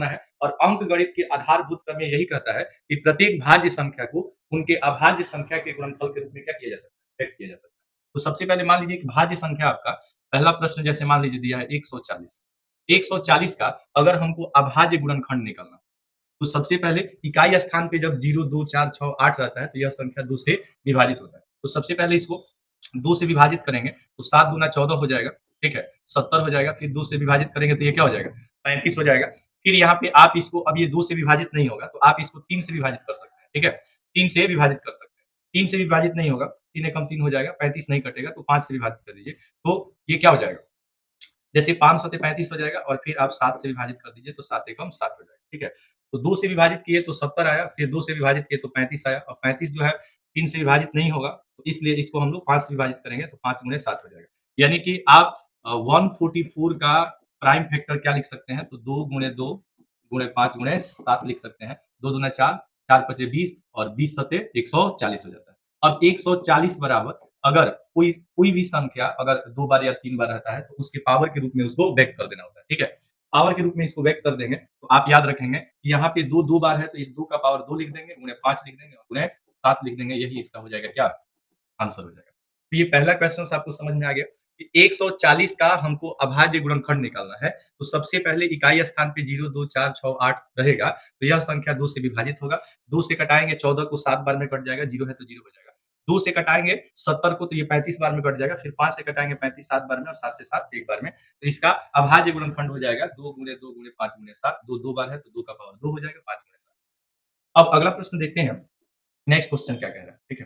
है और अंक गणित के आधारभूत प्रमेय यही कहता है कि प्रत्येक भाज्य संख्या को उनके अभाज्य संख्या के गुणनफल के रूप में क्या किया जा सकता है, व्यक्त किया जा सकता है। तो सबसे पहले मान लीजिए कि भाज्य संख्या आपका पहला प्रश्न जैसे मान लीजिए दिया है 140। 140 का अगर हमको अभाज्य गुणनखंड निकालना, तो सबसे पहले इकाई स्थान पे जब 0, 2, 4, 6, 8 रहता है तो यह संख्या 2 से विभाजित होता है। तो सबसे पहले इसको 2 से विभाजित करेंगे तो 7 दूना 14 हो जाएगा, ठीक है? 70 हो जाएगा, फिर 2 से विभाजित करेंगे तो ये क्या हो जाएगा? 35 हो जाएगा। फिर यहाँ पे आप इसको अब ये 2 से विभाजित नहीं होगा तो आप इसको 3 से विभाजित कर सकते हैं, ठीक है? 3 से विभाजित कर सकते हैं। 3 से विभाजित नहीं होगा, 3 एकम 3 हो जाएगा, 35 नहीं कटेगा तो 5 से विभाजित कर दीजिए। तो ये क्या हो जाएगा? जैसे 5 सत्ते 35 हो जाएगा और फिर आप 7 से विभाजित कर दीजिए तो 7 एकम 7 हो जाएगा, ठीक है? तो 2 से विभाजित किए तो 70 आया, फिर 2 से विभाजित किए तो 35 आया और 35 जो है 3 से विभाजित नहीं होगा, तो इसलिए इसको हम लोग 5 से विभाजित करेंगे तो 5 गुणे 7 हो जाएगा। यानी कि आप 144 का प्राइम फैक्टर क्या लिख सकते हैं? तो 2 गुणे 2 गुणे 5 गुणे 7 लिख सकते हैं। 2 दूना 4, 4 पचे 20 और 20 सत्ते 140 हो जाता है। अब 140 बराबर अगर कोई कोई भी संख्या अगर 2 बार या 3 बार रहता है, तो उसके पावर के रूप में उसको व्यक्त कर देना होता है, ठीक है? पावर के रूप में इसको व्यक्त कर देंगे, तो आप याद रखेंगे कि यहाँ पे 2 2 बार है, तो इस 2 का पावर 2 लिख देंगे, गुणे 5 लिख देंगे और गुणे 7 लिख देंगे, यही इसका हो जाएगा क्या? आंसर हो जाएगा। तो ये पहला क्वेश्चन आपको समझ में आ गया कि 140 का हमको अभाज्य गुणनखंड निकालना है, तो सबसे पहले इकाई स्थान पे 0, 2, 4, 6, 8 रहेगा, तो यह संख्या 2 से विभाजित होगा। 2 से कटाएँगे 14 को 7 बार में कट जाएगा, 0 है तो 0 हो जाएगा। 2 से कटाएँगे 70 को तो ये 35 बार में कट जाएगा, फिर 5 से कटाएँगे 35 7 बार में और 7 से 7 1 बार में। तो इसका अभाज्य गुणनखंड हो जाएगा 2 गुणे 2 गुणे 5 गुणे 7, 2 2 बार है तो 2 का पावर 2 हो जाएगा, 5 गुणे 7। अब अगला प्रश्न देखते हैं, नेक्स्ट क्वेश्चन क्या कह रहा है, ठीक है?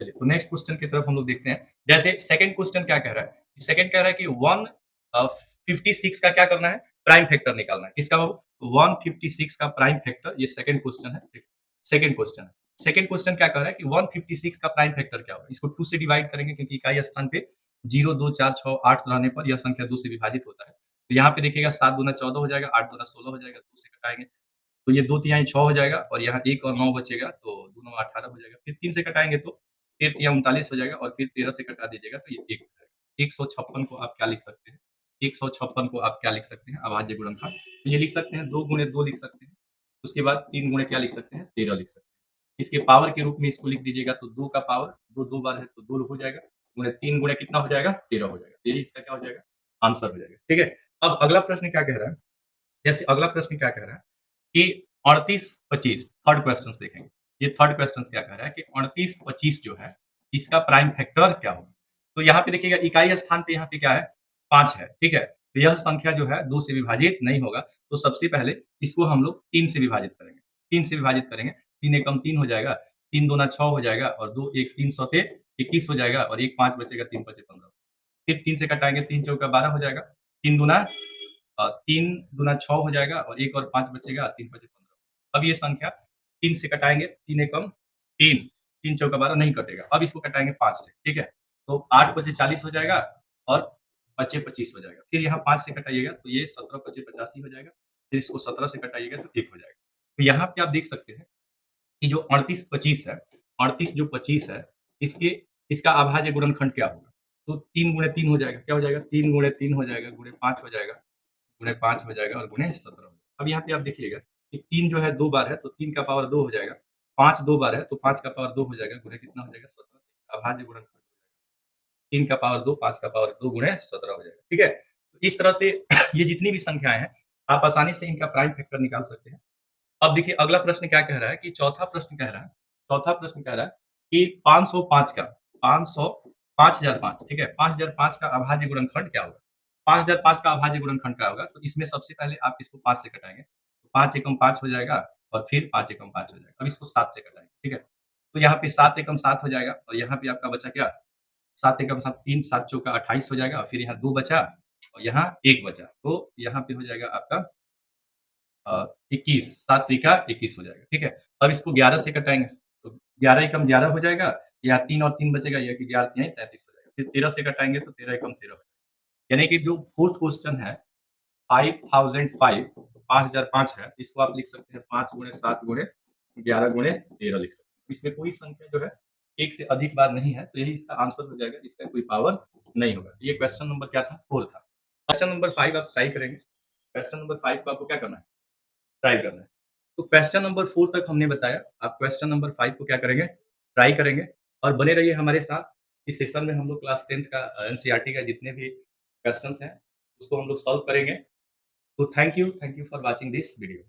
चलिए, तो नेक्स्ट क्वेश्चन की तरफ हम लोग देखते हैं। जैसे सेकंड क्वेश्चन क्या कह रहा है? सेकंड कह रहा है कि 156 का क्या करना है? प्राइम फैक्टर निकालना है। किसका बाबू? 156 का प्राइम फैक्टर, ये सेकंड क्वेश्चन है, ठीक। सेकंड क्वेश्चन है। सेकंड क्वेश्चन क्या कह रहा है कि 156 का प्राइम फैक्टर क्या होगा? इसको 2 से डिवाइड करेंगे क्योंकि इकाई स्थान पे 0, 2, 4, 6, 8 रहने पर यह संख्या 2 से विभाजित होता है। तो यहाँ पे देखिएगा 7 दूना 14 हो जाएगा, 8 दूना 16 हो जाएगा, 2 से घटाएँगे तो ये 2 तिहाई 6 हो जाएगा और यहाँ 1 और 9 बचेगा तो 2 9 18 हो जाएगा। फिर 3 से कटाएँगे तो 1 तिया 39 हो जाएगा और फिर 13 से कटा दीजिएगा तो ये 1 हो जाएगा। 156 को आप क्या लिख सकते हैं? 156 को आप क्या लिख सकते हैं? अभाज्य गुणनखंड। तो ये लिख सकते हैं 2 गुणे 2 लिख सकते हैं। उसके बाद 3 गुणे क्या लिख सकते हैं? 13 लिख सकते हैं। इसके पावर के रूप में इसको लिख दीजिएगा तो 2 का पावर 2 2 बार है तो 2 हो जाएगा। गुणे 3 गुणे कितना हो जाएगा? 13 हो जाएगा। यही इसका क्या हो जाएगा? आंसर हो जाएगा। ठीक है? अब अगला प्रश्न क्या कह रहा है? जैसे अगला प्रश्न क्या कह रहा है कि 38-25 थर्ड क्वेश्चन देखेंगे। ये थर्ड क्वेश्चन क्या कह रहा है कि 38-25 जो है, इसका प्राइम फैक्टर क्या होगा? तो यहाँ पे देखिएगा इकाई स्थान पे यहाँ पे क्या है? 5 है, ठीक है? तो यह संख्या जो है 2 से विभाजित नहीं होगा, तो सबसे पहले इसको हम लोग 3 से विभाजित करेंगे। 3 से विभाजित करेंगे, 3 एकम 3 हो जाएगा, 3 दूना 6 हो जाएगा और 2 1 3 सौते 21 हो जाएगा और 1 5 बचेगा, 3 पचे 15। फिर 3 से कटाएँगे, 3 चौका 12 हो जाएगा, 3 दूना 3 दूना 6 हो जाएगा और 1 और 5 बचेगा, 3 पचे 15। अब ये संख्या 3 से कटाएँगे, 3 एकम 3, 3 चौका 12 नहीं कटेगा। अब इसको कटाएँगे 5 से, ठीक है? तो 8 पचे 40 हो जाएगा और पचे 25 हो जाएगा। फिर यहाँ 5 से कटाइएगा तो ये 17 पचे 85 हो जाएगा। फिर इसको 17 से कटाइएगा तो 1 हो जाएगा। तो यहाँ पे आप देख सकते हैं कि जो 38-25 है, 38 जो 25 है, इसके इसका अभाज्य गुणनखंड क्या होगा? तो 3 गुणे 3 हो जाएगा, क्या हो जाएगा? 3 गुणे 3 हो जाएगा, गुणे 5 हो जाएगा, गुणे 5 हो जाएगा और गुणे 17 हो जाएगा। अब यहाँ पे आप देखिएगा कि 3 जो है 2 बार है, तो 3 का पावर 2 हो जाएगा। 5 2 बार है, तो 5 का पावर 2 हो जाएगा, गुणे कितना हो जाएगा? 17 अभाज्य गुणनखंड। 3 का पावर 2, 5 का पावर 2 गुणे 17 हो जाएगा, ठीक है? तो इस तरह से ये जितनी भी संख्याएँ हैं, आप आसानी से इनका प्राइम फैक्टर निकाल सकते हैं। अब देखिए अगला प्रश्न क्या कह रहा है कि चौथा प्रश्न कह रहा है कि 505 का 500 5005 ठीक है? 5005 का अभाज्य गुणनखंड क्या होगा? 5005 का अभाज्य गुणनखंड क्या होगा? तो इसमें सबसे पहले आप इसको 5 से कटाएँगे। 5 एकम 5 हो जाएगा और फिर 5 एकम 5 हो जाएगा। अब इसको 7 से कटाएँगे, ठीक है? तो यहाँ पे 7 एकम 7 हो जाएगा और यहाँ पे आपका बचा क्या? 7 एकम 7 3 7 चौका 28 हो जाएगा और फिर यहाँ 2 बचा और यहाँ 1 बचा। तो यहाँ पे हो जाएगा आपका 21 7 त्रिका 21 हो जाएगा, ठीक है? अब इसको 11 से कटाएँगे, तो 11 एकम 11 हो जाएगा, यहाँ 3 और 3 बचेगा, ये कि 11 तिहाई 33 हो जाएगा। फिर 13 से कटाएँगे तो 13 एकम 13 हो जाएगा। यानी कि जो फोर्थ क्वेश्चन है 5005 5005 है, इसको आप लिख सकते हैं 5 गुणे 7 गुणे 11 गुणे 13 लिख सकते हैं। इसमें कोई संख्या जो है 1 से अधिक बार नहीं है, तो यही इसका आंसर हो जाएगा, इसका कोई पावर नहीं होगा। ये क्वेश्चन नंबर क्या था? 4 था। क्वेश्चन नंबर 5 आप ट्राई करेंगे। क्वेश्चन नंबर 5 को आपको क्या करना है? ट्राई करना है। तो क्वेश्चन नंबर 4 तक हमने बताया, आप क्वेश्चन नंबर 5 को क्या करेंगे? ट्राई करेंगे और बने रहिए हमारे साथ। इस सेशन में हम लोग क्लास 10th का एनसीईआरटी का जितने भी क्वेश्चन्स हैं, उसको हम लोग सॉल्व करेंगे। तो thank you for watching this video.